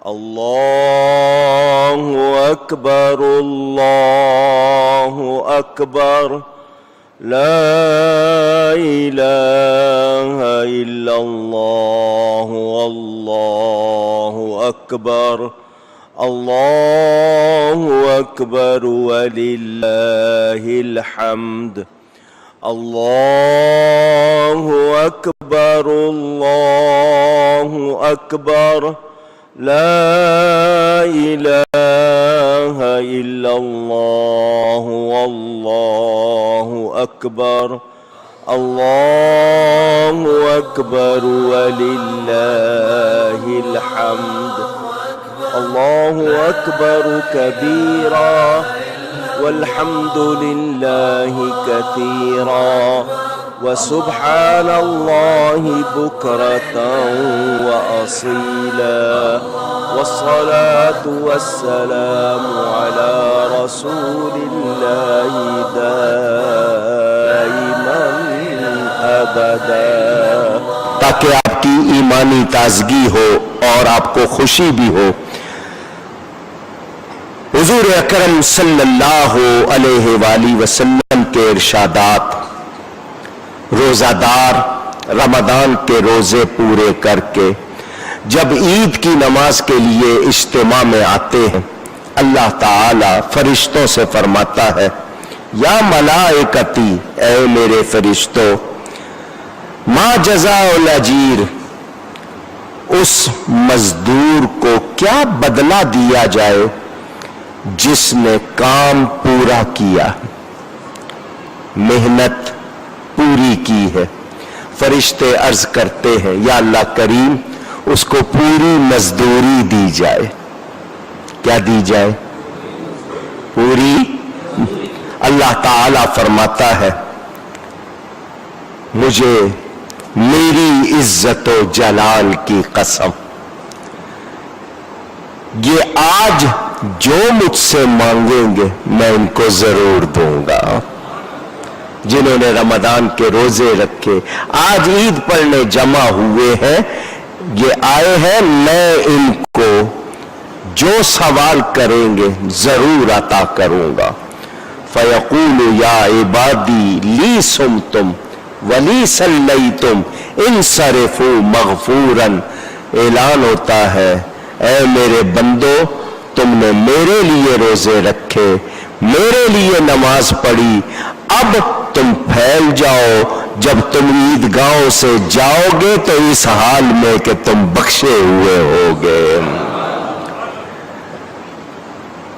الله أكبر الله أكبر لا إله إلا الله والله أكبر الله أكبر ولله الحمد الله أكبر الله أكبر لا إله إلا الله والله أكبر الله أكبر ولله الحمد الله أكبر كبيرا والحمد لله كثيرا وسبحان الله بكرة وأصيلا والصلاة والسلام على رسول الله دائما أبدا، تاکہ آپ کی ایمانی تازگی ہو اور آپ کو خوشی بھی ہو۔ حضور اکرم صلی اللہ علیہ وآلہ وسلم کے ارشادات: روزہ دار رمضان کے روزے پورے کر کے جب عید کی نماز کے لیے اجتماع میں آتے ہیں، اللہ تعالی فرشتوں سے فرماتا ہے، یا ملائکتی، اے میرے فرشتوں، ما جزاء الاجیر، اس مزدور کو کیا بدلہ دیا جائے جس نے کام پورا کیا، محنت پوری کی ہے۔ فرشتے عرض کرتے ہیں، یا اللہ کریم، اس کو پوری مزدوری دی جائے۔ کیا دی جائے؟ پوری۔ اللہ تعالی فرماتا ہے، مجھے میری عزت و جلال کی قسم، یہ آج جو مجھ سے مانگیں گے میں ان کو ضرور دوں گا۔ جنہوں نے رمضان کے روزے رکھے، آج عید پڑھنے جمع ہوئے ہیں، یہ آئے ہیں، میں ان کو جو سوال کریں گے ضرور عطا کروں گا۔ فَيَقُولُ يَا عِبَادِي لِي صُمْتُمْ وَلِي صَلَّيْتُمْ انصرفوا مغفوراً، اعلان ہوتا ہے، اے میرے بندو، تم نے میرے لیے روزے رکھے، میرے لیے نماز پڑھی، اب تم پھیل جاؤ، جب تم عیدگاہوں سے جاؤ گے تو اس حال میں کہ تم بخشے ہوئے ہوگے۔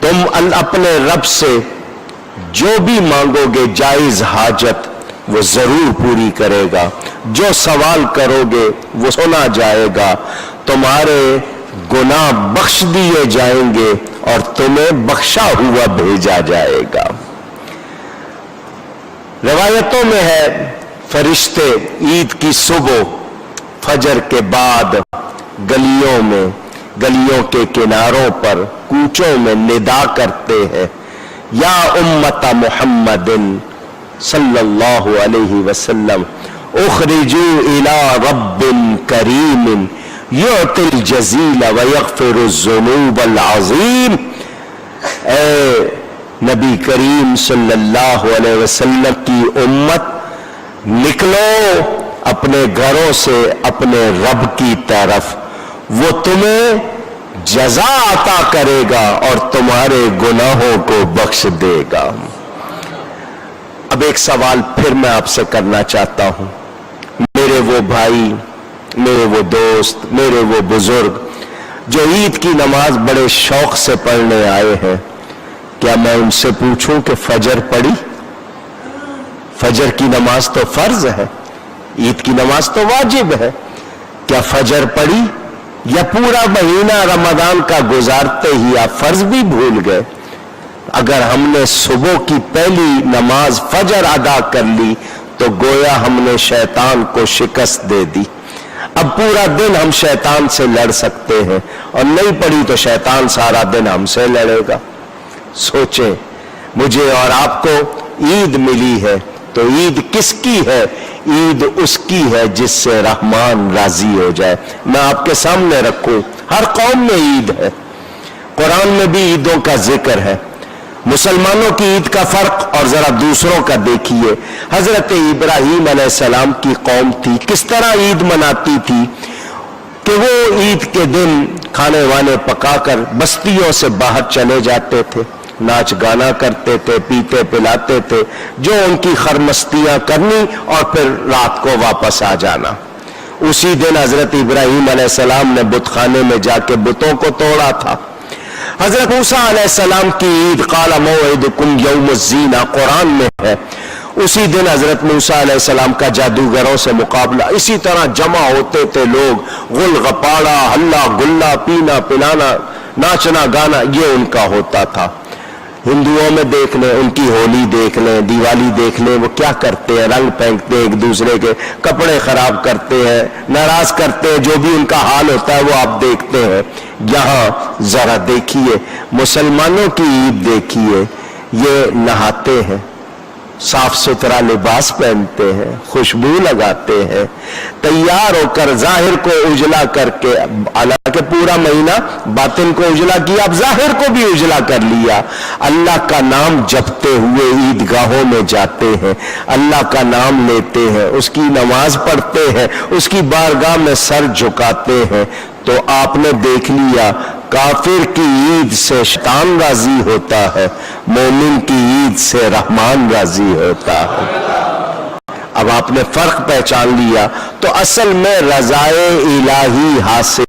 تم اپنے رب سے جو بھی مانگو گے جائز حاجت وہ ضرور پوری کرے گا، جو سوال کرو گے وہ سنا جائے گا، تمہارے گناہ بخش دیے جائیں گے اور تمہیں بخشا ہوا بھیجا جائے گا۔ روایتوں میں ہے، فرشتے عید کی صبح فجر کے بعد گلیوں میں، گلیوں کے کناروں پر، کوچوں میں ندا کرتے ہیں، یا امت محمد صلی اللہ علیہ وسلم اخرجوا الى رب کریم یعطی الجزیل ویغفر الذنوب العظیم، اے نبی کریم صلی اللہ علیہ وسلم کی امت، نکلو اپنے گھروں سے اپنے رب کی طرف، وہ تمہیں جزا عطا کرے گا اور تمہارے گناہوں کو بخش دے گا۔ اب ایک سوال پھر میں آپ سے کرنا چاہتا ہوں، میرے وہ بھائی، میرے وہ دوست، میرے وہ بزرگ جو عید کی نماز بڑے شوق سے پڑھنے آئے ہیں، کیا میں ان سے پوچھوں کہ فجر پڑھی؟ فجر کی نماز تو فرض ہے، عید کی نماز تو واجب ہے، کیا فجر پڑھی؟ یا پورا مہینہ رمضان کا گزارتے ہی آپ فرض بھی بھول گئے؟ اگر ہم نے صبح کی پہلی نماز فجر ادا کر لی تو گویا ہم نے شیطان کو شکست دے دی۔ اب پورا دن ہم شیطان سے لڑ سکتے ہیں، اور نہیں پڑھی تو شیطان سارا دن ہم سے لڑے گا۔ سوچیں، مجھے اور آپ کو عید ملی ہے تو عید کس کی ہے؟ عید اس کی ہے جس سے رحمان راضی ہو جائے۔ میں آپ کے سامنے رکھوں ہر قوم میں عید ہے، قرآن میں بھی عیدوں کا ذکر ہے۔ مسلمانوں کی عید کا فرق اور ذرا دوسروں کا دیکھیے۔ حضرت ابراہیم علیہ السلام کی قوم تھی، کس طرح عید مناتی تھی کہ وہ عید کے دن کھانے وانے پکا کر بستیوں سے باہر چلے جاتے تھے، ناچ گانا کرتے تھے، پیتے پلاتے تھے، جو ان کی خرمستیاں کرنی اور پھر رات کو واپس آ جانا۔ اسی دن حضرت ابراہیم علیہ السلام نے بت خانے میں جا کے بتوں کو توڑا تھا۔ حضرت موسیٰ علیہ السلام کی عید قال موعدکم یوم الزینہ قرآن میں ہے، اسی دن حضرت موسیٰ علیہ السلام کا جادوگروں سے مقابلہ، اسی طرح جمع ہوتے تھے لوگ، غل غپاڑا، ہلا گلا، پینا پلانا، ناچنا گانا، یہ ان کا ہوتا تھا۔ ہندوؤں میں دیکھ لیں، ان کی ہولی دیکھ لیں، دیوالی دیکھ لیں، وہ کیا کرتے ہیں، رنگ پھینکتے ہیں، ایک دوسرے کے کپڑے خراب کرتے ہیں، ناراض کرتے ہیں، جو بھی ان کا حال ہوتا ہے وہ آپ دیکھتے ہیں۔ یہاں ذرا دیکھیے، مسلمانوں کی عید دیکھیے، یہ نہاتے ہیں، صاف ستھرا لباس پہنتے ہیں، خوشبو لگاتے ہیں، تیار ہو کر ظاہر کو اجلا کر کے، حالانکہ پورا مہینہ باطن کو اجلا کیا، اب ظاہر کو بھی اجلا کر لیا، اللہ کا نام جپتے ہوئے عیدگاہوں میں جاتے ہیں، اللہ کا نام لیتے ہیں، اس کی نماز پڑھتے ہیں، اس کی بارگاہ میں سر جھکاتے ہیں۔ تو آپ نے دیکھ لیا، کافر کی عید سے شیطان راضی ہوتا ہے، مومن کی عید سے رحمان راضی ہوتا ہے۔ اب آپ نے فرق پہچان لیا تو اصل میں رضائے الہی حاصل